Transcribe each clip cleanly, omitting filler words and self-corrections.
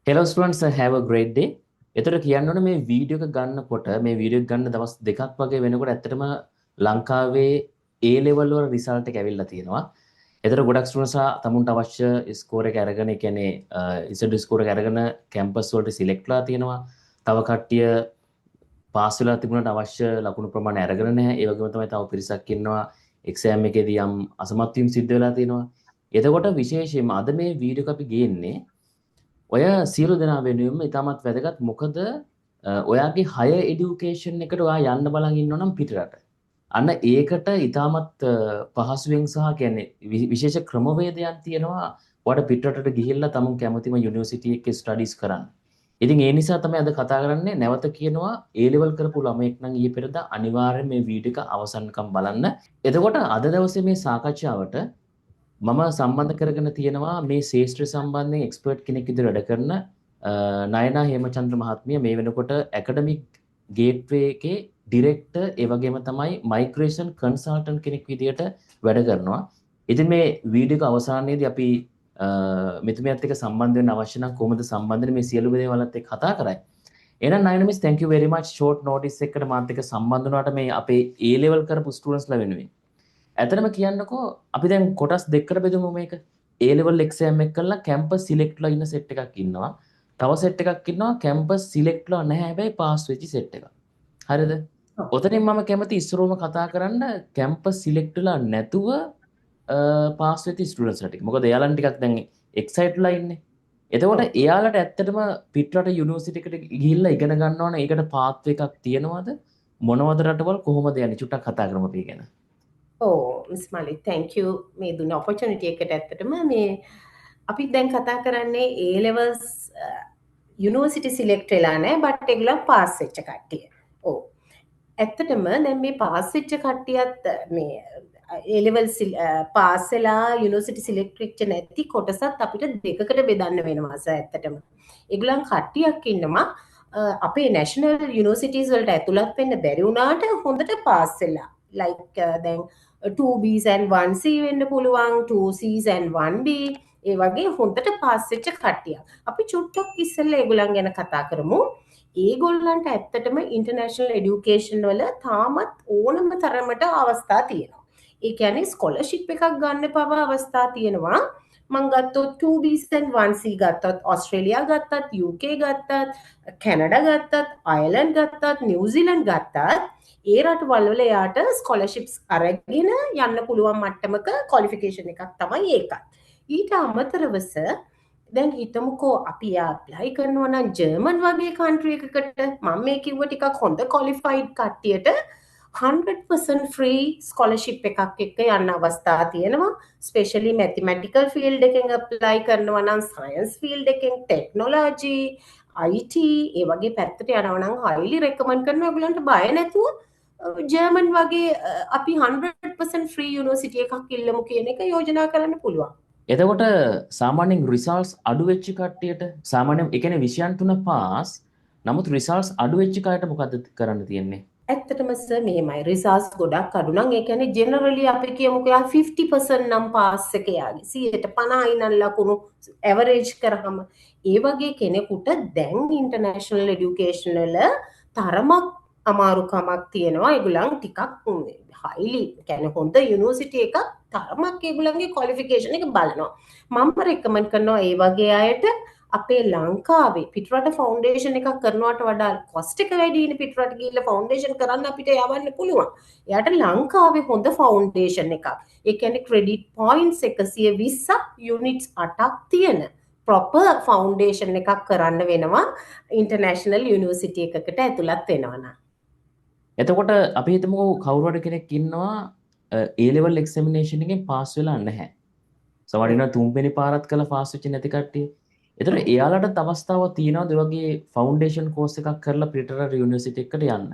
Hello students, have a great day. එතකොට කියන්න ඕනේ මේ වීඩියෝ එක ගන්නකොට මේ වීඩියෝ එක ගන්න දවස් දෙකක් වගේ වෙනකොට ඇත්තටම ලංකාවේ A level වල රිසල්ට් එක ඇවිල්ලා තියෙනවා. එතකොට ගොඩක් ස්ටුඩන්ට්ස් තමුන්ට අවශ්‍ය ස්කෝර් එක අරගෙන ඒ කියන්නේ ඉසඩ් ස්කෝර් එක අරගෙන කැම්පස් වලට සිලෙක්ට් වෙලා තියෙනවා. තව කට්ටිය පාස් වෙලා තිබුණාට අවශ්‍ය ලකුණු ප්‍රමාණය අරගෙන නැහැ. ඒ වගේම තමයි තව පිරිසක් ඉන්නවා එක්සෑම් එකේදී යම් අසමත් වීම සිද්ධ වෙලා තියෙනවා. එතකොට විශේෂයෙන්ම අද මේ වීඩියෝ එක අපි ගේන්නේ ඔය සියලු දෙනා වෙනුවෙන්ම ඉතාමත් වැදගත්. මොකද ඔයාගේ හයර් এডুকেෂන් එකට ඔයා යන්න බලන් ඉන්නවා නම් පිටරට. අන්න ඒකට ඉතාමත් පහසුවෙන් සහ කියන්නේ විශේෂ ක්‍රමවේදයන් තියෙනවා ඔයාලට පිටරටට ගිහිල්ලා තමුන් කැමතිම යුනිවර්සිටි එකේ ස්ටඩීස් කරන්න. ඉතින් ඒ නිසා තමයි අද කතා කරන්නේ. නැවත කියනවා A level කරපු ළමයෙක් නම් ඊයේ පෙරදා අනිවාර්යයෙන් මේ වීඩියෝ එක අවසන්කම් බලන්න. එතකොට අද දවසේ මේ සාකච්ඡාවට මම සම්බන්ධ කරගෙන තියෙනවා මේ ශේෂ්ත්‍ර සම්බන්ධයෙන් එක්ස්පර්ට් කෙනෙක් විදිහට වැඩ කරන නයනා හේමචන්ද්‍ර මහත්මිය. මේ වෙනකොට ඇකඩමික් ගේට්වේ එකේ ඩිරෙක්ටර් ඒ වගේම තමයි මයිග්‍රේෂන් කන්සල්ටන්ට් කෙනෙක් විදිහට වැඩ කරනවා. ඉතින් මේ වීඩියෝ එක අවසානයේදී අපි මෙතුමියත් එක්ක සම්බන්ධ වෙන්න අවශ්‍ය නම් කොහොමද සම්බන්ධ වෙන්නේ මේ සියලු දේවල්ත් එක්ක කතා කරයි. එහෙනම් නයනා miss thank you very much short notice එකකට මාත් එක්ක සම්බන්ධ වුණාට මේ අපේ A level කරපු ස්ටුඩන්ට්ස්ලා වෙනුවෙන්. ඇත්තටම කියන්නකෝ අපි දැන් කොටස් දෙකකට බෙදමු මේක. A level exam එක කරලා කැම්පස් සිලෙක්ට්ලා ඉන්න සෙට් එකක් ඉන්නවා. තව සෙට් එකක් ඉන්නවා කැම්පස් සිලෙක්ට්ලා නැහැ හැබැයි පාස් වෙච්ච සෙට් එකක්. හරිද? ඔතනින් මම කැමති ඉස්සරෝම කතා කරන්න කැම්පස් සිලෙක්ට්ලා නැතුව පාස් වෙච්ච ස්ටුඩන්ට්ස්ලා ටික. මොකද එයාලන් ටිකක් දැන් එක්සයිට්ලා ඉන්නේ. එතකොට එයාලට ඇත්තටම පිටරට යුනිවර්සිටි එකට ගිහිල්ලා ඉගෙන ගන්න ඕන ඒකට පාත් එකක් තියනවද? මොනවද රටවල් කොහොමද යන්නේ? චුට්ටක් කතා කරමු අපි ගැන. මිස් මලි thank you මේ දුන්න opportunity එකට. ඇත්තටම මේ අපි දැන් කතා කරන්නේ A levels university select වෙලා නැහැ but ඒගොල්ලෝ pass වෙච්ච කට්ටිය. ඇත්තටම දැන් මේ pass වෙච්ච කට්ටියත් මේ A levels pass වෙලා university select වෙච්ච නැති කොටසත් අපිට දෙකකට බෙදන්න වෙනවා ඇත්තටම. ඒගොල්ලන් කට්ටියක් ඉන්නවා අපේ national universities වලට ඇතුළත් වෙන්න බැරි වුණාට හොඳට pass වෙලා like දැන් 2Bs and 1C වෙන්න පුළුවන් 2Cs and 1B ඒ වගේ හොඳට පාස් වෙච්ච කට්ටියක්. අපි චුට්ටක් ඉස්සෙල්ලා ඒගොල්ලන් ගැන කතා කරමු. ඒගොල්ලන්ට ඇත්තටම ඉන්ටර්නැෂනල් এডুকেෂන් වල තාමත් ඕනම තරමට අවස්ථා තියෙනවා. ඒ කියන්නේ ස්කෝලර්ෂිප් එකක් ගන්න පව අවස්ථා තියෙනවා. මං ගත්තොත් 2Bs and 1C ගත්තොත් ඔස්ට්‍රේලියා ගත්තත් UK ගත්තත් කැනඩා ගත්තත් අයර්ලන්ඩ් ගත්තත් නිව්සීලන්ඩ් ගත්තත් ඒ රටවල් වල යාට ස්කෝලර්ෂිප්ස් අරගෙන යන්න පුළුවන් මට්ටමක ක්වොලිෆිකේෂන් එකක් තමයි ඒකත්. ඊට අමතරවස දැන් හිතමුකෝ අපි ඇප්ලයි කරනවා නම් ජර්මන් වගේ කන්ට්‍රි එකකට මම මේ කිව්ව ටිකක් හොඳ ක්වොලිෆයිඩ් කට්ටියට 100% free scholarship එකක් එක්ක යන්න අවස්ථා තියෙනවා. ස්පෙෂලි මැතමැටිකල් ෆීල්ඩ් එකෙන් ඇප්ලයි කරනවා නම් සයන්ස් ෆීල්ඩ් එකෙන් ටෙක්නොලොජි IT ඒ වගේ පැත්තට යනවා නම් highly recommend කරනවා ඔයගලන්ට බය නැතුව ජර්මන් වගේ අපි 100% free university එකක් ඉල්ලමු කියන එක යෝජනා කරන්න පුළුවන්. එතකොට සාමාන්‍යයෙන් රිසල්ට්ස් අඩු වෙච්ච කට්ටියට සාමාන්‍යයෙන් ඒ කියන්නේ විෂයන් 3 පාස් නමුත් රිසල්ට්ස් අඩු වෙච්ච කයට මොකද්ද කරන්න තියෙන්නේ? ඇත්තටම සර් මෙහෙමයි රිසල්ට්ස් ගොඩක් අඩු නම් ඒ කියන්නේ ජෙනරලි අපි කියමුකෝ යා 50% නම් පාස් එක යාගේ 150 නම් ලකුණු ඇවරේජ් කරාම ඒ වගේ කෙනෙකුට දැන් ඉන්ටර්නැෂනල් এডুকেෂන් වල තරමක් අමාරුකමක් තියෙනවා. ඒගොල්ලන් ටිකක් highly කියන්නේ හොඳ යුනිවර්සිටි එකක් තරමක් ඒගොල්ලන්ගේ ක්වොලිෆිකේෂන් එක බලනවා. මම රෙකමන්ඩ් කරනවා ඒ වගේ අයට අපේ ලංකාවේ පිටරට ෆවුන්ඩේෂන් එකක් කරනවට වඩා කොස්ට් එක වැඩි ඉන්නේ පිටරට ගිහිල්ලා ෆවුන්ඩේෂන් කරන්න අපිට යවන්න පුළුවන්. එයාට ලංකාවේ හොඳ ෆවුන්ඩේෂන් එකක්. ඒ කියන්නේ ක්‍රෙඩිට් පොයින්ට්ස් 120ක් යුනිට්ස් 8ක් තියෙන ප්‍රොපර් ෆවුන්ඩේෂන් එකක් කරන්න වෙනවා ඉන්ටර්නැෂනල් යුනිවර්සිටි එකකට ඇතුළත් වෙනවා නම්. එතකොට අපි හිතමු කවුරු හරි කෙනෙක් ඉන්නවා A level examination එකෙන් පාස් වෙලා නැහැ. සමහර වෙලාවට තුන්වෙනි පාරත් කළා පාස් වෙච්ච නැති කට්ටිය. එතකොට එයාලට අවස්ථාවක් තියෙනවද ඒ වගේ ෆවුන්ඩේෂන් කෝස් එකක් කරලා පිටරට යුනිවර්සිටි එකකට යන්න?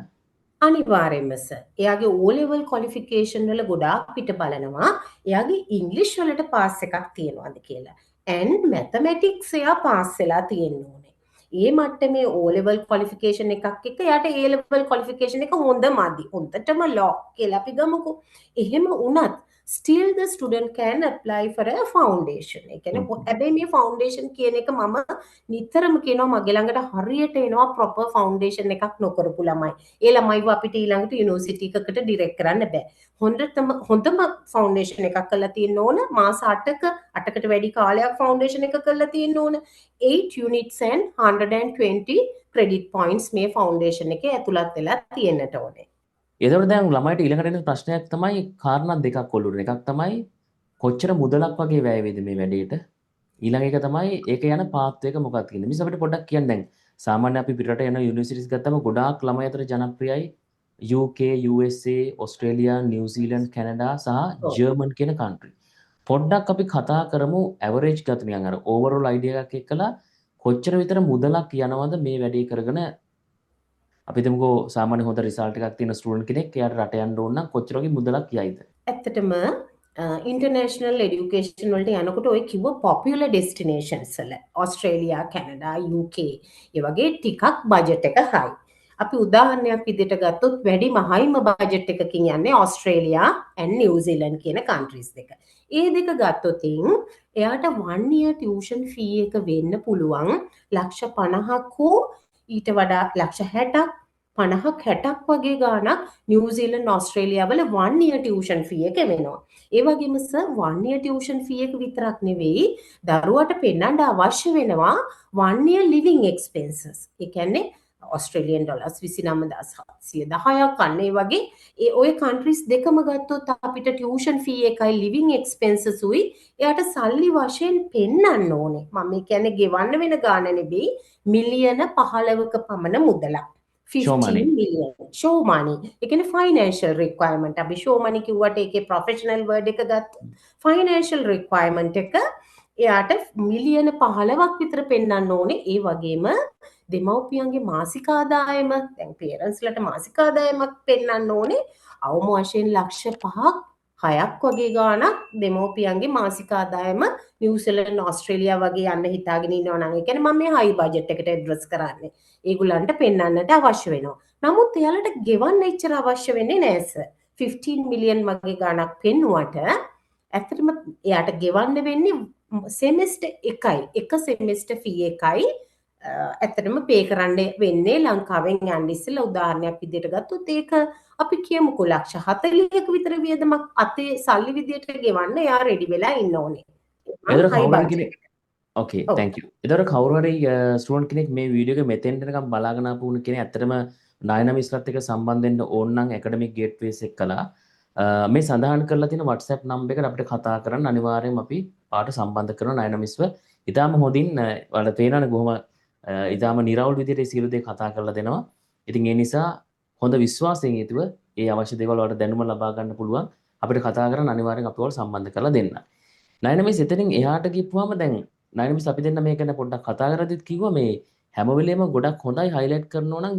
අනිවාර්යෙන්ම සර්. එයාගේ O level qualification වල ගොඩාක් පිට බලනවා. එයාගේ ඉංග්‍රීසි වලට පාස් එකක් තියෙනවද කියලා. and mathematics එයා පාස් වෙලා තියෙන්න ඕනේ. ඒ මට්ටමේ O level qualification එකක් එක්ක එයාට A level qualification එක හොඳ මදි. හොඳටම law කියලා අපි ගමුකෝ. එහෙම වුණත් still the student can apply for a foundation. ඒ කියන්නේ හැබැයි මේ foundation කියන එක මම නිතරම කියනවා මගේ ළඟට හරියට එනවා proper foundation එකක් නොකරපු ළමයි. ඒ ළමයිව අපිට ඊළඟට යුනිවර්සිටි එකකට ඩිරෙක්ට් කරන්න බෑ. හොඳම foundation එකක් කරලා තියෙන්න ඕන මාස 8කට වැඩි කාලයක් foundation එක කරලා තියෙන්න ඕන 8 units and 120 credit points මේ foundation එකේ ඇතුළත් වෙලා තියෙන්නට ඕනේ. එතකොට දැන් ළමයිට ඊළඟට එන ප්‍රශ්නයක් තමයි කාරණා දෙකක් ඔළුවට. එකක් තමයි කොච්චර මුදලක් වගේ වැය වේද මේ වැඩේට. ඊළඟ එක තමයි ඒක යන පාත් එක මොකක්ද කියන්නේ. මිස් අපිට පොඩ්ඩක් කියන්න දැන් සාමාන්‍ය අපි පිටරට යන යුනිවර්සිටිස් ගත්තම ගොඩාක් ළමයි අතර ජනප්‍රියයි UK, USA, Australia, New Zealand, Canada සහ ජර්මන් කියන කන්ට්‍රි. පොඩ්ඩක් අපි කතා කරමු ඇවරේජ් ගත නිකන් අර ඕවරෝල් අයිඩියා එකක් එක්කලා කොච්චර විතර මුදලක් යනවද මේ වැඩේ කරගෙන අපි හිතමුකෝ සාමාන්‍ය හොඳ රිසල්ට් එකක් තියෙන ස්ටුඩන්ට් කෙනෙක් එයාට රට යන්න ඕන නම් කොච්චර වගේ මුදලක් යයිද? ඇත්තටම ඉන්ටර්නැෂනල් එඩියුකේෂන් වලට යනකොට ඔය කිව්ව පොපියුලර් ඩෙස්ටිනේෂන්ස් වල ඔස්ට්‍රේලියා, කැනඩා, UK ඒ වගේ ටිකක් බජට් එක හයි. අපි උදාහරණයක් විදිහට ගත්තොත් වැඩිම හයිම බජට් එකකින් යන්නේ ඔස්ට්‍රේලියා and නිව්සීලන්ඩ් කියන countries දෙක. ඒ දෙක ගත්තොත් එයාට 1 year tuition fee එක වෙන්න පුළුවන් ලක්ෂ 50ක් හෝ ඊට වඩා ලක්ෂ 60ක් 50ක් 60ක් වගේ ගාණක් නිව්සීලන්ඩ් ඕස්ට්‍රේලියා වල 1 year tuition fee එක වෙනවා. ඒ වගේම සර් 1 year tuition fee එක විතරක් නෙවෙයි දරුවට පෙන්නන්න අවශ්‍ය වෙනවා 1 year living expenses. ඒ කියන්නේ ඔස්ට්‍රේලියන් ඩොලර්ස් 29710ක් අන්න ඒ වගේ ඒ ඔය කන්ට්‍රීස් දෙකම ගත්තොත් අපිට ටියුෂන් ෆී එකයි ලිවිං එක්ස්පෙන්සස් උයි එයාට සල්ලි වශයෙන් පෙන්නන්න ඕනේ. මම මේ කියන්නේ ගෙවන්න වෙන ගාණ නෙවෙයි මිලියන 15ක පමණ මුදලක්. 15 million show money. ඒ කියන්නේ financial requirement. අපි show money කිව්වට ඒකේ professional word එක ගත්ත financial requirement එක එයාට මිලියන 15ක් විතර පෙන්වන්න ඕනේ. ඒ වගේම දෙමව්පියන්ගේ මාසික ආදායම දැන් parents ලට මාසික ආදායමක් පෙන්වන්න ඕනේ. අවම වශයෙන් ලක්ෂ 5ක් 6ක් වගේ ගාණක් දෙමව්පියන්ගේ මාසික ආදායම නිව්සීලන්ඩ් ඕස්ට්‍රේලියා වගේ යන්න හිතාගෙන ඉන්නවා නම් ඒ කියන්නේ මම මේ හයි බජට් එකට ඇඩ්‍රස් කරන්නේ. ඒගොල්ලන්ට පෙන්වන්නට අවශ්‍ය වෙනවා. නමුත් එයාලට ගෙවන්න එච්චර අවශ්‍ය වෙන්නේ නැහැ සර්. 15 මිලියන් වගේ ගාණක් පෙන්නුවට ඇත්තටම එයාට ගෙවන්න වෙන්නේ සෙමෙස්ටර් එකයි. එක සෙමෙස්ටර් ෆී එකයි ඇත්තටම පේ කරන්න වෙන්නේ ලංකාවෙන් යන්න ඉස්සෙල්ලා උදාහරණයක් විදිහට ගත්තොත් ඒක අපි කියමුකෝ ලක්ෂ 40ක විතර වියදමක් අතේ සල්ලි විදිහට ගෙවන්න එයා රෙඩි වෙලා ඉන්න ඕනේ. ඕකේ thank you. ඒතර කවුරු හරි ස්ටුඩන්ට් කෙනෙක් මේ වීඩියෝ එක මෙතෙන්ට නිකන් බලාගෙන ආපු උන කෙනෙක් ඇත්තටම ඩයිනමික්ස්ලත් එක්ක සම්බන්ධ වෙන්න ඕන නම් ඇකඩමික් ගේට්වේස් එක්කලා මේ සඳහන් කරලා තියෙන WhatsApp නම්බර් එකට අපිට කතා කරන්න අනිවාර්යයෙන්ම අපි පාට සම්බන්ධ කරන ඩයිනමික්ස්ව ඉතාලම හොඳින් වල තේරෙනවනේ කොහොම ඉතාලම නිරවුල් විදිහට සියලු දේ කතා කරලා දෙනවා. ඉතින් ඒ නිසා හොඳ විශ්වාසයෙන් යුතුව ඒ අවශ්‍ය දේවල් වලට දැනුම ලබා ගන්න පුළුවන්. අපිට කතා කරන්න අනිවාර්යෙන් අපිව සම්බන්ධ කරලා දෙන්න. ඩයිනමික්ස් එතනින් එහාට ගිහුවාම දැන් ඩයිනමික්ස් අපි දෙන්න මේක ගැන පොඩ්ඩක් කතා කරද්දිත් කිව්වා මේ හැම වෙලේම ගොඩක් හොඳයි හයිලයිට් කරනවා නම්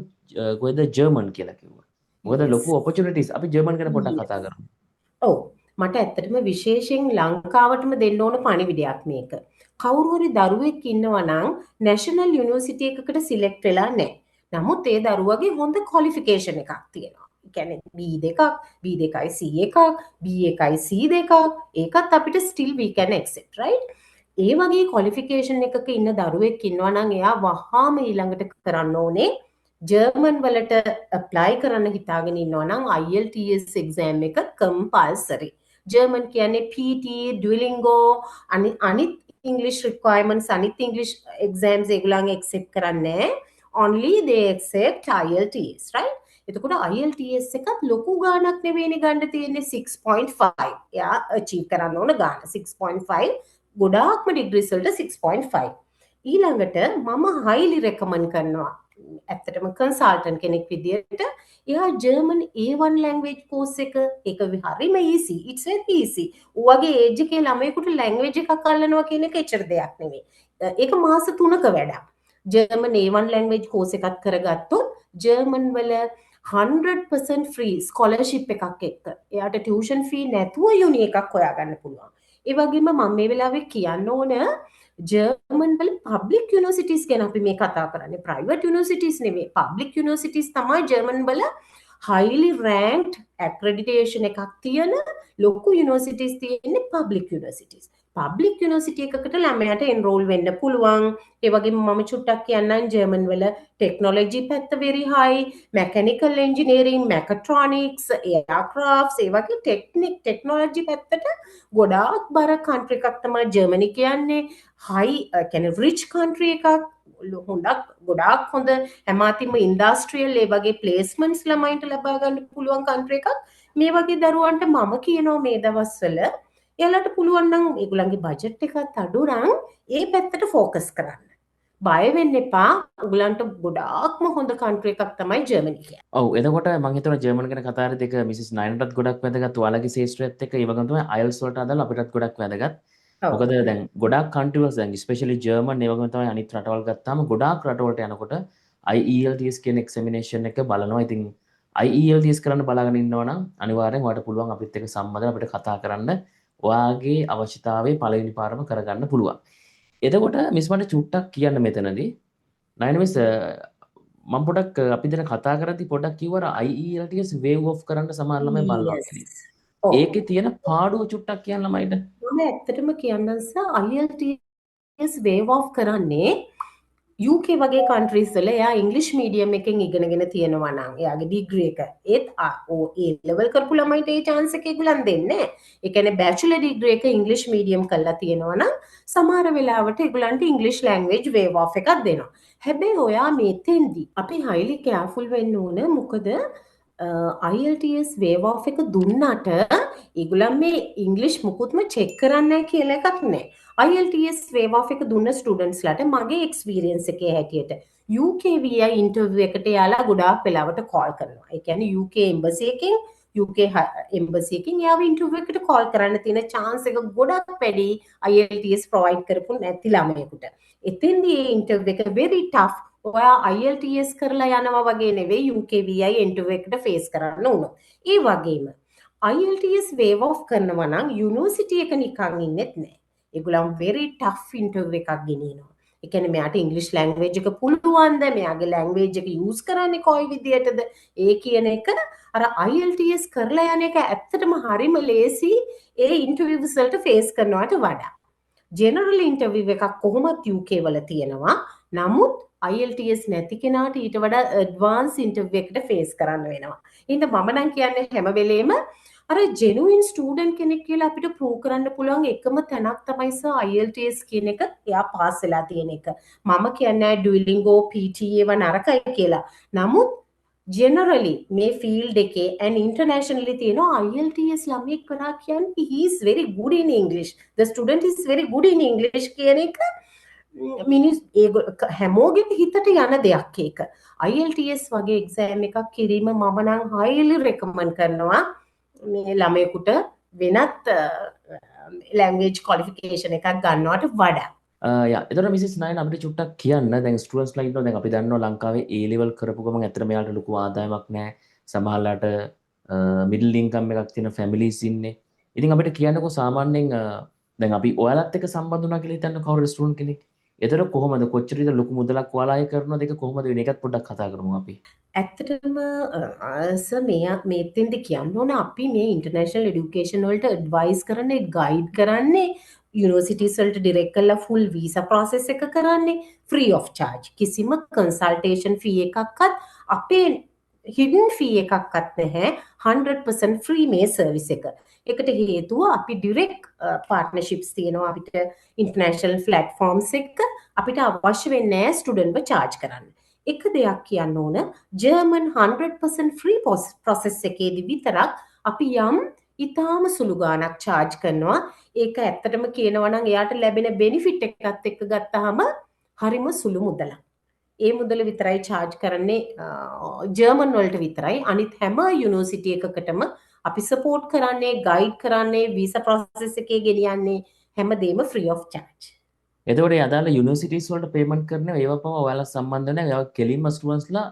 කොහෙද ජර්මන් කියලා කිව්වා. මොකද ලොකු ඔපචුනිටිස් අපි ජර්මන් ගැන පොඩ්ඩක් කතා කරමු. ඔව් මට ඇත්තටම විශේෂයෙන් ලංකාවටම දෙන්න ඕන පණිවිඩයක් මේක. කවුරු හරි දරුවෙක් ඉන්නවා නම් නැෂනල් යුනිවර්සිටි එකකට සිලෙක්ට් වෙලා නැහැ. නමුත් ඒ දරුවගේ හොඳ ක්වොලිෆිකේෂන් එකක් තියෙනවා. ඒ කියන්නේ B2ක්, B2යි C1ක්, B1යි C2ක් ඒකත් අපිට still we can accept right? ඒ වගේ ක්වොලිෆිකේෂන් එකක ඉන්න දරුවෙක් ඉන්නවා නම් එයා වහාම ඊළඟට කරන්න ඕනේ ජර්මන් වලට apply කරන්න හිතාගෙන ඉන්නවා නම් IELTS exam එක compulsory. ජර්මන් කියන්නේ PT, Duolingo අනිත් English requirements අනිත් English exams ඒගොල්ලන් accept කරන්නේ only they accept IELTS right? එතකොට IELTS එකත් ලොකු ගාණක් නෙවෙයිනේ ගන්න තියෙන්නේ 6.5. එයා achieve කරන්න ඕන ගාණ 6.5 ගොඩාක්ම ඩිග්‍රීස් වලට 6.5. ඊළඟට මම highly recommend කරනවා ඇත්තටම කන්සල්ටන්ට් කෙනෙක් විදියට එයා ජර්මන් A1 language course එක ඒක හරිම easy it's very easy. ඔයගේ ඒජ් එකේ ළමයෙකුට language එකක් අල්ලනවා කියන එක එච්චර දෙයක් නෙවෙයි. ඒක මාස 3ක වැඩක්. ජර්මන් A1 language course එකක් කරගත්තොත් ජර්මන් වල 100% free scholarship එකක් එක්ක එයාට tuition fee නැතුව යුනි එකක් හොයාගන්න පුළුවන්. ඒ වගේම මම මේ වෙලාවේ කියන්න ඕන ජර්මන් වල පබ්ලික් යුනිවර්සිටිස් ගැන අපි මේ කතා කරන්නේ ප්‍රයිවට් යුනිවර්සිටිස් නෙවෙයි පබ්ලික් යුනිවර්සිටිස් තමයි ජර්මන් වල highly ranked accreditation එකක් තියෙන ලොකු universities තියෙන්නේ public universities. public university එකකට ළමයාට enroll වෙන්න පුළුවන්. ඒ වගේම මම චුට්ටක් කියන්නම් ජර්මන් වල technology පැත්ත very high, mechanical engineering, mechatronics, aircrafts ඒ වගේ technology පැත්තට ගොඩාක් බර country එකක් තමයි ජර්මනි කියන්නේ. high කියන්නේ rich country එකක්. ගොඩාක් හොඳ හැමාතිම ඉන්ඩස්ට්‍රියල් ඒ වගේ ප්ලේස්මන්ට්ස් ළමයින්ට ලබා ගන්න පුළුවන් කන්ට්‍රි එකක්. මේ වගේ දරුවන්ට මම කියනවා මේ දවස්වල එයාලට පුළුවන් නම් ඒගොල්ලන්ගේ බජට් එකත් අඩු නම් ඒ පැත්තට ફોකස් කරන්න. බය වෙන්න එපා. ඔයගලන්ට ගොඩාක්ම හොඳ කන්ට්‍රි එකක් තමයි ජර්මනි කියන්නේ. ඔව් එතකොට මම හිතනවා ජර්මන් ගැන කතා කරද්දී ඒක මිසිස් නයනටත් ගොඩක් වැදගත්. ඔයාලගේ ශේෂ්ත්‍රයත් එක්ක ඒ වගේම තමයි IELTS වලට අදාළ අපිටත් ගොඩක් වැදගත්. මොකද දැන් ගොඩාක් කන්ට්‍රි වල දැන් ස්පෙෂලි ජර්මන් ඒ වගේම තමයි අනිත් රටවල් ගත්තාම ගොඩාක් රටවලට යනකොට IELTS කියන එක්සැමිනේෂන් එක බලනවා. ඉතින් IELTS කරන්න බලාගෙන ඉන්නවා නම් අනිවාර්යෙන් ඔයාලට පුළුවන් අපිත් එක්ක සම්බන්ධව අපිට කතා කරන්න. ඔයාගේ අවශ්‍යතාවය පළවෙනි පාරම කරගන්න පුළුවන්. එතකොට මිස් මට චුට්ටක් කියන්න මෙතනදී නයන මිස් මම පොඩක් අපි දැන් කතා කරද්දී පොඩක් කිව්වර IELTS wave off කරන්න සමහර ළමයි බලනවා කියලා. ඒකේ තියෙන පාඩුව චුට්ටක් කියන්න ළමයිට. මම ඇත්තටම කියන්නම් IELTS wave off කරන්නේ UK වගේ countries වල එයා English medium එකෙන් ඉගෙනගෙන තියෙනවා නම් එයාගේ degree එක ඒත් A level කරපු ළමයිට ඒ chance එක ඒගොල්ලන් දෙන්නේ නැහැ. ඒ කියන්නේ bachelor degree එක English medium කරලා තියෙනවා නම් සමහර වෙලාවට ඒගොල්ලන්ට English language wave off එකක් දෙනවා. හැබැයි ඔයා මෙතෙන්දී අපි highly careful වෙන්න ඕන. මොකද IELTS wave off එක දුන්නට ඒගොල්ලන් මේ English මුකුත්ම check කරන්නේ නැහැ කියලා එකක් නැහැ. IELTS wave off එක දුන්න students ලට මගේ experience එකේ හැටියට UK via interview එකට යාලා ගොඩාක් වෙලාවට call කරනවා. ඒ කියන්නේ UK embassy එකෙන් යාව interview එකට call කරන්න තියෙන chance එක ගොඩක් වැඩි IELTS provide කරපු නැති ළමයෙකුට. එතෙන්දී මේ interview එක very tough. ඔයා IELTS කරලා යනවා වගේ නෙවෙයි UK via interview එකට face කරන්න උනොත්. ඒ වගේම IELTS wave off කරනවා නම් university එක නිකන් ඉන්නෙත් නෑ. ඒගොල්ලන් very tough interview එකක් ගෙනියනවා. ඒ කියන්නේ මෙයාට English language එක පුළුවන්ද? මෙයාගේ language එක use කරන්නේ කොයි විදියටද? ඒ කියන එක අර IELTS කරලා යන එක ඇත්තටම හරිම ලේසි ඒ interviews වලට face කරනවට වඩා. general interview එකක් කොහොමත් UK වල තියෙනවා. නමුත් IELTS නැති කෙනාට ඊට වඩා advanced interview එකට face කරන්න වෙනවා. ඉතින් මම නම් කියන්නේ හැම වෙලේම අර genuine student කෙනෙක් කියලා අපිට prove කරන්න පුළුවන් එකම තැනක් තමයි IELTS කියන එක එයා pass වෙලා තියෙන එක. මම කියන්නේ Duolingo PTA ව නරකයි කියලා. නමුත් generally මේ field එකේ and internationally තියෙන IELTS ළමෙක් කරා කියන්නේ he is very good in English. The student is very good in English කියන එක මිනිස් හැමෝගෙම හිතට යන දෙයක් ඒක. IELTS වගේ exam එකක් කිරීම මම නම් highly recommend කරනවා මේ ළමයෙකුට වෙනත් language qualification එකක් ගන්නවට වඩා. එතකොට මිසිස් නයන අපිට චුට්ටක් කියන්න දැන් ස්ටුඩන්ට්ස් ලා ඉන්නවා දැන් අපි දන්නවා ලංකාවේ A level කරපු ගමන් ඇත්තට මෙයාලට ලොකු ආදායමක් නැහැ. සමහරලාට මිඩල් ඉන්කම් එකක් තියෙන ෆැමිලිස් ඉන්නේ. ඉතින් අපිට කියන්නකෝ සාමාන්‍යයෙන් දැන් අපි ඔයාලත් එක්ක සම්බන්ධ වුණා කියලා හිතන්න කවුරු ස්ටුඩන්ට් කෙනෙක්. එතකොට කොහොමද කොච්චරද ලොකු මුදලක් ඔයාලා අය කරනවද ඒක කොහොමද වෙන්නේ ඒකත් පොඩ්ඩක් කතා කරමු අපි. ඇත්තටම මෙතෙන්ද කියන්න ඕන අපි මේ ඉන්ටර්නැෂනල් එඩියුකේෂන් වලට ඇඩ්වයිස් කරන්නේ ගයිඩ් කරන්නේ යුනිවර්සිටිස් වලට ඩිරෙක්ට් කරලා ෆුල් වීසා process එක කරන්නේ free of charge. කිසිම consultation fee එකක්වත් අපේ hidden fee එකක්වත් නැහැ. 100% free මේ service එක. ඒකට හේතුව අපි direct partnerships තියෙනවා අපිට international platforms එක්ක අපිට අවශ්‍ය වෙන්නේ නැහැ student ව charge කරන්න. එක දෙයක් කියන්න ඕන German 100% free process එකේදී විතරක් අපි යම් ඉතාම සුළු ගාණක් charge කරනවා. ඒක ඇත්තටම කියනවා නම් එයාට ලැබෙන benefit එකත් එක්ක ගත්තාම හරිම සුළු මුදලක්. ඒ මුදල විතරයි charge කරන්නේ German වලට විතරයි. අනිත් හැම university එකකටම අපි support කරන්නේ, guide කරන්නේ, visa process එකේ ගෙනියන්නේ හැමදේම free of charge. එතකොට ඒ අදාළ යුනිවර්සිටිස් වලට පේමන්ට් කරනවා ඒවා පව ඔයාලා සම්බන්ධ නැහැ. ඒවා කෙලින්ම ස්ටුඩන්ට්ස් ලා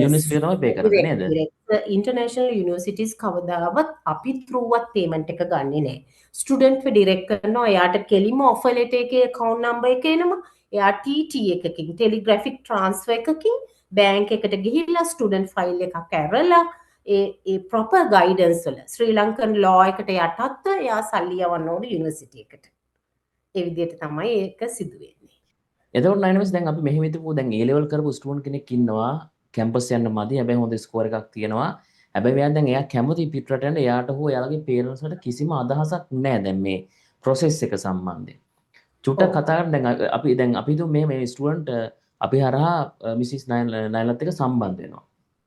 යුනිවර්සිටි තමයි පේ කරන්නේ නේද? ඉන්ටර්නැෂනල් යුනිවර්සිටිස් කවදාවත් අපි throughවත් payment එක ගන්නෙ නැහැ. ස්ටුඩන්ට් ව ඩිරෙක්ට් කරනවා. එයාට කෙලින්ම offer letter එකේ account number එක එනවා. එයා TT එකකින් telegraphic transfer එකකින් බැංක් එකට ගිහිල්ලා ස්ටුඩන්ට් ෆයිල් එකක් ඇරලා ඒ ප්‍රොපර් ගයිඩන්ස් වල ශ්‍රී ලංකන් ලෝ එකට යටත් එයා සල්ලි යවන්න ඕන යුනිවර්සිටි එකට. ඒ විදිහට තමයි ඒක සිදු වෙන්නේ. එතකොට නයිනමස් දැන් අපි මෙහෙම හිතමු දැන් A level කරපු ස්ටුඩන්ට් කෙනෙක් ඉන්නවා කැම්පස් යන්න මදි හැබැයි හොඳ ස්කෝර් එකක් තියෙනවා. හැබැයි එයා කැමති පිටරට යන්න එයාට හෝ එයාලගේ පේරන්ට්ස් වලට කිසිම අදහසක් නැහැ දැන් මේ ප්‍රොසෙස් එක සම්බන්ධයෙන්. චුට්ටක් කතා කරන්න දැන් අපි හිතමු මේ ස්ටුඩන්ට් අපි හරහා මිසිස් නයලත් එක්ක සම්බන්ධ වෙනවා.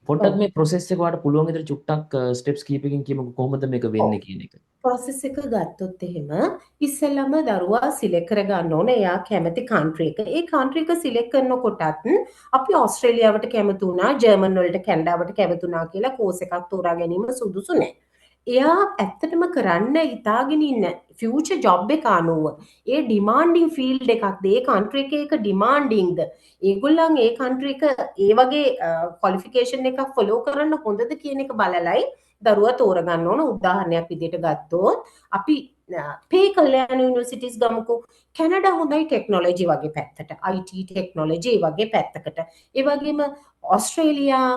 පොඩ්ඩක් මේ ප්‍රොසෙස් එක ඔයාලට පුළුවන් විදිහට චුට්ටක් ස්ටෙප්ස් කීපකින් කියමුකෝ කොහොමද මේක වෙන්නේ කියන එක. ප්‍රොසෙස් එක ගත්තොත් එහෙම ඉස්සෙල්ලම දරුවා සිලෙක්ට් කරගන්න ඕනේ එයා කැමති කන්ට්‍රි එක. ඒ කන්ට්‍රි එක සිලෙක්ට් කරනකොටත් අපි ඕස්ට්‍රේලියාවට කැමති වුණා, ජර්මන් වලට කැනඩාවට කැමති වුණා කියලා කෝස් එකක් තෝරා ගැනීම සුදුසු නෑ. එයා ඇත්තටම කරන්න හිතාගෙන ඉන්න ෆියුචර් ජොබ් එක අනුව ඒ ඩිමාන්ඩින් ෆීල්ඩ් එකක්ද ඒ කන්ට්‍රි එක ඩිමාන්ඩින්ග්ද ඒගොල්ලන් ඒ කන්ට්‍රි එක ඒ වගේ ක්වොලිෆිකේෂන් එකක් ෆලෝ කරන්න හොඳද කියන එක බලලයි දරුවා තෝරගන්න ඕන. උදාහරණයක් විදිහට ගත්තොත් අපි පේ කල්යන යුනිවර්සිටිස් ගමුකෝ. කැනඩා හොඳයි ටෙක්නොලොජි වගේ පැත්තට, IT ටෙක්නොලොජි වගේ පැත්තකට. ඒ වගේම ඔස්ට්‍රේලියා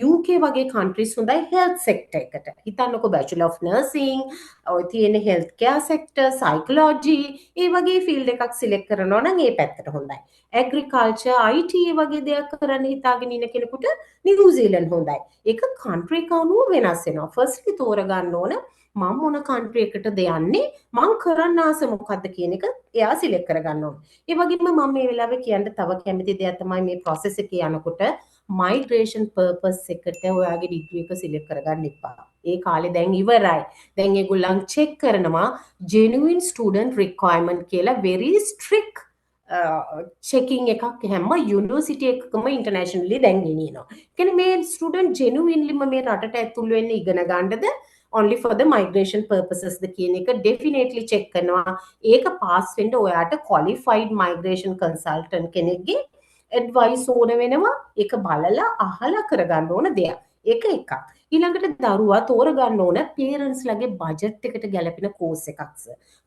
UK වගේ කන්ට්‍රීස් හොඳයි හෙල්ත් සෙක්ටර් එකට. හිතන්නකෝ බැචලර් ඔෆ් නර්සිං, ඔය තියෙන හෙල්ත් කෙයාර් සෙක්ටර්, සයිකොලොජි ඒ වගේ ෆීල්ඩ් එකක් සිලෙක්ට් කරනවා නම් ඒ පැත්තට හොඳයි. ඇග්‍රිකල්චර් IT වගේ දෙයක් කරන්න හිතාගෙන ඉන්න කෙනෙකුට නිව්සීලන්ඩ් හොඳයි. ඒක කන්ට්‍රි එක අනුව වෙනස් වෙනවා. ෆස්ට්ලි තෝරගන්න ඕන මම මොන කන්ට්‍රි එකටද යන්නේ, මං කරන්න ආස මොකද්ද කියන එක එයා සිලෙක්ට් කරගන්න ඕන. ඒ වගේම මම මේ වෙලාවේ කියන්න තව කැමති දෙයක් තමයි මේ process එකේ යනකොට migration purpose එකට ඔයාගේ ඩිග්‍රී එක සිලෙක්ට් කරගන්න එපා. ඒ කාලේ දැන් ඉවරයි. දැන් ඒගොල්ලන් චෙක් කරනවා genuine student requirement කියලා very strict checking එකක් හැම යුනිවර්සිටි එකකම ඉන්ටර්නැෂනලි දැන් ගෙනියනවා. කියන්නේ මේ ස්ටුඩන්ට් genuinelyම මේ රටට ඇතුල් වෙන්න ඉගෙන ගන්නද only for the migration purposes ද කියන එක definitely check කරනවා. ඒක pass වෙන්න ඔයාට qualified migration consultant කෙනෙක්ගේ advice ඕන වෙනවා. ඒක බලලා අහලා කරගන්න ඕන දෙයක්. ඒක එකක්. ඊළඟට දරුවා තෝරගන්න ඕන parents ලගේ budget එකට ගැලපෙන course එකක්.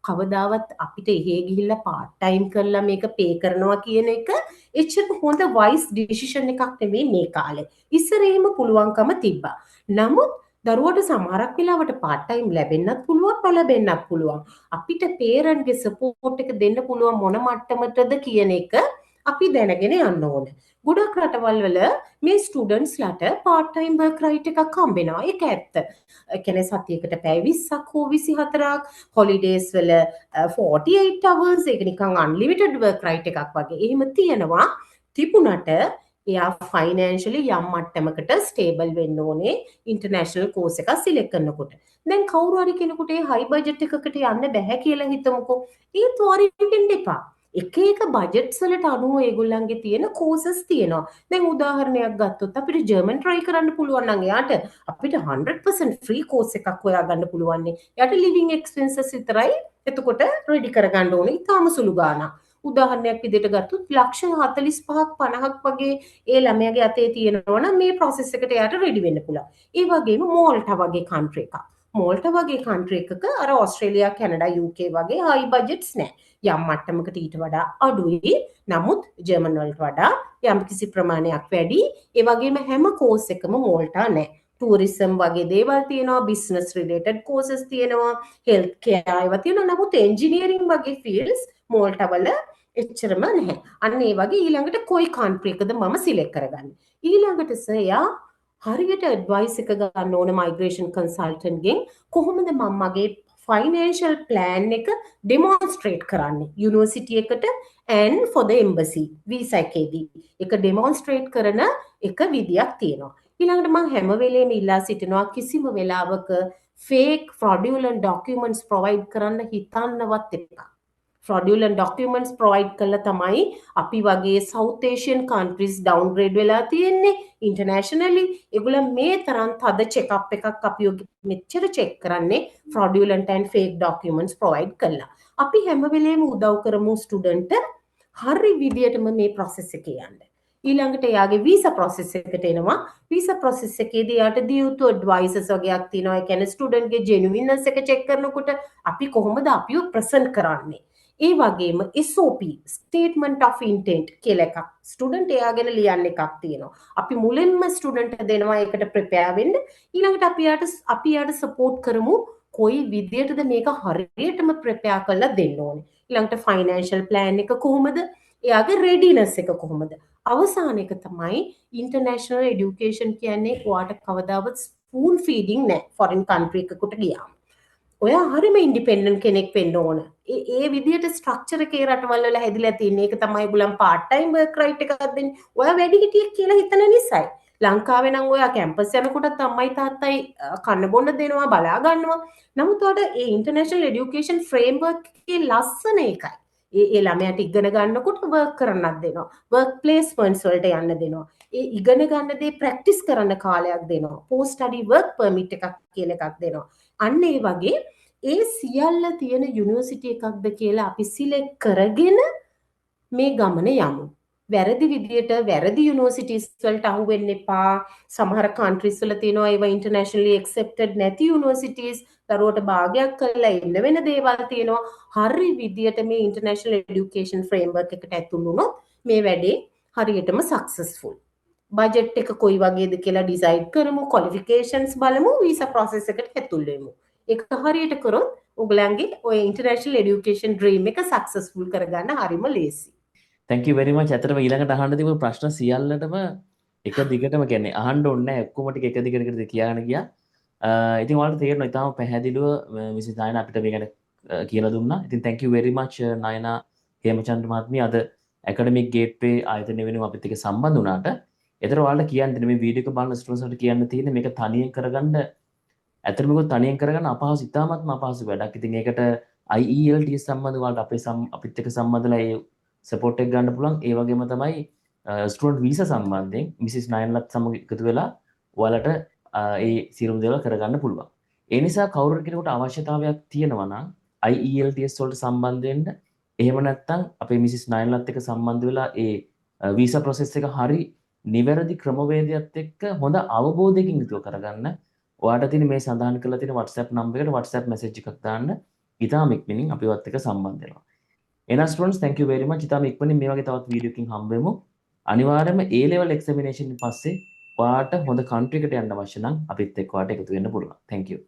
කවදාවත් අපිට එහෙ ගිහිල්ලා part time කරලා මේක pay කරනවා කියන එක එච්චර හොඳ wise decision එකක් නෙවෙයි මේ කාලේ. ඉස්සර එහෙම පුළුවන්කම තිබ්බා. නමුත් දරුවට සමහරක් වෙලාවට part time ලැබෙන්නත් පුළුවන්, නොලැබෙන්නත් පුළුවන්. අපිට parent ගේ support එක දෙන්න පුළුවන් මොන මට්ටමටද කියන එක අපි දැනගෙන යන්න ඕන. ගොඩක් රටවල් වල මේ students ලට part time work right එකක් හම්බ වෙනවා. ඒක ඇත්ත. ඒ කියන්නේ සතියකට පැය 20ක් හෝ 24ක්, holidays වල 48 hours ඒක නිකන් unlimited work right එකක් වගේ. එහෙම තියෙනවා. තිබුණට එයා ෆයිනෑන්ෂලි යම් මට්ටමකට ස්ටේබල් වෙන්න ඕනේ ඉන්ටර්නැෂනල් කෝස් එකක් සිලෙක්ට් කරනකොට. දැන් කවුරු හරි කෙනෙකුට ඒ හයි බජට් එකකට යන්න බැහැ කියලා හිතමුකෝ. ඒත් වරින් වෙන්න එපා. එක බජට්ස් වලට අනුව ඒගොල්ලන්ගේ තියෙන කෝසස් තියෙනවා. දැන් උදාහරණයක් ගත්තොත් අපිට ජර්මන් try කරන්න පුළුවන් නම් එයාට අපිට 100% free course එකක් හොයාගන්න පුළුවන් නේ. එයාට living expenses විතරයි එතකොට ready කරගන්න ඕනේ. ඊටාම සුළු ගාණක්. උදාහරණයක් විදිහට ගත්තොත් ලක්ෂ 45ක් 50ක් වගේ ඒ ළමයාගේ අතේ තියෙනවා නම් මේ process එකට එයාට ready වෙන්න පුළුවන්. ඒ වගේම මෝල්ටා වගේ country එකක්. මෝල්ටා වගේ country එකක අර ඕස්ට්‍රේලියා, කැනඩා, UK වගේ high budgets නැහැ. යම් මට්ටමකට ඊට වඩා අඩුයි. නමුත් ජර්මන් වලට වඩා යම්කිසි ප්‍රමාණයක් වැඩි. ඒ වගේම හැම course එකම මෝල්ටා නැහැ. tourism වගේ දේවල් තියෙනවා, business related courses තියෙනවා, health care ඒවා තියෙනවා. නමුත් engineering වගේ fields මෝල්ටා වල එච්චරම නැහැ. අන්න ඒ වගේ ඊළඟට කොයි country එකද මම select කරගන්නේ. ඊළඟට සයා හරියට advice එක ගන්න ඕන migration consultant ගෙන් කොහොමද මම මගේ financial plan එක demonstrate කරන්නේ university එකට and for the embassy visa එකේදී. ඒක demonstrate කරන එක විදියක් තියෙනවා. ඊළඟට මම හැම වෙලේම ඉල්ලා සිටිනවා කිසිම වෙලාවක fake fraudulent documents provide කරන්න හිතන්නවත් එපා. fraudulent documents provide කළා තමයි අපි වගේ South Asian countries downgrade වෙලා තියෙන්නේ internationally. ඒගොල්ලන් මේ තරම් තද check up එකක් අපි මෙච්චර check කරන්නේ fraudulent and fake documents provide කළා. අපි හැම වෙලේම උදව් කරමු student හරි විදියටම මේ process එකේ යන්න. ඊළඟට එයාගේ visa process එකට එනවා. visa process එකේදී යාට දිය යුතු advices වගේක් තියෙනවා. ඒ කියන්නේ student ගේ genuineness එක check කරනකොට අපි කොහොමද අපිව present කරන්නේ? ඒ වගේම SOP ස්ටේට්මන්ට් ඔෆ් ඉන්ටෙන්ට් කියලා එකක් ස්ටුඩන්ට් එයාගෙන ලියන්න එකක් තියෙනවා. අපි මුලින්ම ස්ටුඩන්ට් දෙනවා ඒකට ප්‍රිපෙයාර් වෙන්න. ඊළඟට අපි යාට සපෝට් කරමු කොයි විදියටද මේක හරියටම ප්‍රිපෙයාර් කරලා දෙන්න ඕනේ. ඊළඟට ෆයිනෑන්ෂල් ප්ලෑන් එක කොහොමද? එයාගේ රෙඩිනස් එක කොහොමද? අවසාන එක තමයි ඉන්ටර්නැෂනල් එඩියුකේෂන් කියන්නේ ඔයාට කවදාවත් ස්පූන් ෆීඩින් නෑ ෆොරින් කන්ට්‍රි එකකට ගියාම. ඔයා හරිම ඉන්ඩිපෙන්ඩන්ට් කෙනෙක් වෙන්න ඕන. ඒ විදිහට ස්ට්‍රක්චර් එකේ රටවල් වල හැදිලා තියෙන එක තමයි ඒගොල්ලන් පාර්ට් ටයිම් වර්ක් රයිට් එකක් දෙන්නේ. ඔයා වැඩිහිටියෙක් කියලා හිතන නිසායි. ලංකාවේ නම් ඔයා කැම්පස් යනකොට අම්මයි තාත්තයි කන්න බොන්න දෙනවා බලා ගන්නවා. නමුත් ඔයාට ඒ ඉන්ටර්නැෂනල් එඩියුකේෂන් ෆ්‍රේම්වර්ක් එකේ ලස්සන එකයි. ඒ ළමයාට ඉගෙන ගන්නකොට වර්ක් කරන්නත් දෙනවා. වර්ක් ප්ලේස්මන්ට්ස් වලට යන්න දෙනවා. ඒ ඉගෙන ගන්න දේ ප්‍රැක්ටිස් කරන්න කාලයක් දෙනවා. පෝස්ට් ස්ටඩි වර්ක් පර්මිට් එකක් කියලා එකක් දෙනවා. අන්න ඒ වගේ ඒ සියල්ල තියෙන යුනිවර්සිටි එකක්ද කියලා අපි සිලෙක්ට් කරගෙන මේ ගමන යමු. වැරදි විදියට වැරදි යුනිවර්සිටිස් වලට අහු වෙන්න එපා. සමහර කන්ට්‍රීස් වල තියෙනවා ඒවා ඉන්ටර්නැෂනලි ඇක්සෙප්ටඩ් නැති යුනිවර්සිටිස් දරුවට භාගයක් කරලා එන්න වෙන දේවල් තියෙනවා. හරි විදියට මේ ඉන්ටර්නැෂනල් එඩියුකේෂන් ෆ්‍රේම්වර්ක් එකට ඇතුළු වුණොත් මේ වැඩේ හරියටම සක්සස්ෆුල්. බජට් එක කොයි වගේද කියලා ඩිසයිඩ් කරමු, ක්වොලිෆිකේෂන්ස් බලමු, වීසා ප්‍රොසෙස් එකට ඇතුල් වෙමු. ඒක හරියට කරොත් ඔයගලන්ගේ ඔය ඉන්ටර්නැෂනල් එඩියුකේෂන් ඩ්‍රීම් එක සක්සස්ෆුල් කරගන්න හරිම ලේසි. thank you very much. ඇත්තටම ඊළඟට අහන්න තිබුණු ප්‍රශ්න සියල්ලටම එක දිගටම කියන්නේ අහන්න ඕනේ නැහැ. ඔක්කොම ටික එක දිගට කියාගෙන ගියා. ඉතින් ඔයාලට තේරෙනවා ඉතාලම පැහැදිලිව මිසිස් නයනා අපිට මේ ගැන කියලා දුන්නා. ඉතින් thank you very much නයනා හේමචන්ද්‍ර මහත්මිය අද ඇකඩමික් ගේට්වේ ආයතනය වෙනුවෙන් අපිත් එක්ක සම්බන්ධ වුණාට ඒතර ඔයාලට කියන්න මේ වීඩියෝ එක බලන ස්ටුඩන්ට්ස් වලට කියන්න තියෙන්නේ මේක තනියෙන් කරගන්න ඇත්තටම මේක තනියෙන් කරගන්න අපහසු ඉතාමත්ම අපහසු වැඩක්. ඉතින් ඒකට IELTS සම්බන්ධව ඔයාලට අපිත් එක්ක සම්බන්ධලා ඒ සපෝට් එක ගන්න පුළුවන්. ඒ වගේම තමයි ස්ටුඩන්ට් වීසා සම්බන්ධයෙන් මිසිස් නයන්ලත් සමග එකතු වෙලා ඔයාලට ඒ සියලුම දේවල් කරගන්න පුළුවන්. ඒ නිසා කවුරු කෙනෙකුට අවශ්‍යතාවයක් තියෙනවා නම් IELTS වලට සම්බන්ධ වෙන්න එහෙම නැත්නම් අපේ මිසිස් නයන්ලත් එක්ක සම්බන්ධ වෙලා ඒ වීසා ප්‍රොසෙස් එක හරි නිවැරදි ක්‍රමවේදයත් එක්ක හොඳ අවබෝධයකින් යුතුව කරගන්න ඔයාට තියෙන මේ සඳහන් කරලා තියෙන WhatsApp නම්බර් එකට WhatsApp message එකක් දාන්න. ඉතාම ඉක්මනින් අපිවත් එක්ක සම්බන්ධ වෙනවා. එහෙනම් students thank you very much. ඉතාම ඉක්මනින් මේ වගේ තවත් වීඩියෝ එකකින් හම්බ වෙමු. අනිවාර්යයෙන්ම A level examination පස්සේ ඔයාට හොඳ කන්ට්‍රි එකට යන්න අවශ්‍ය නම් අපිත් එක්ක ඔයාට එකතු වෙන්න පුළුවන්. thank you.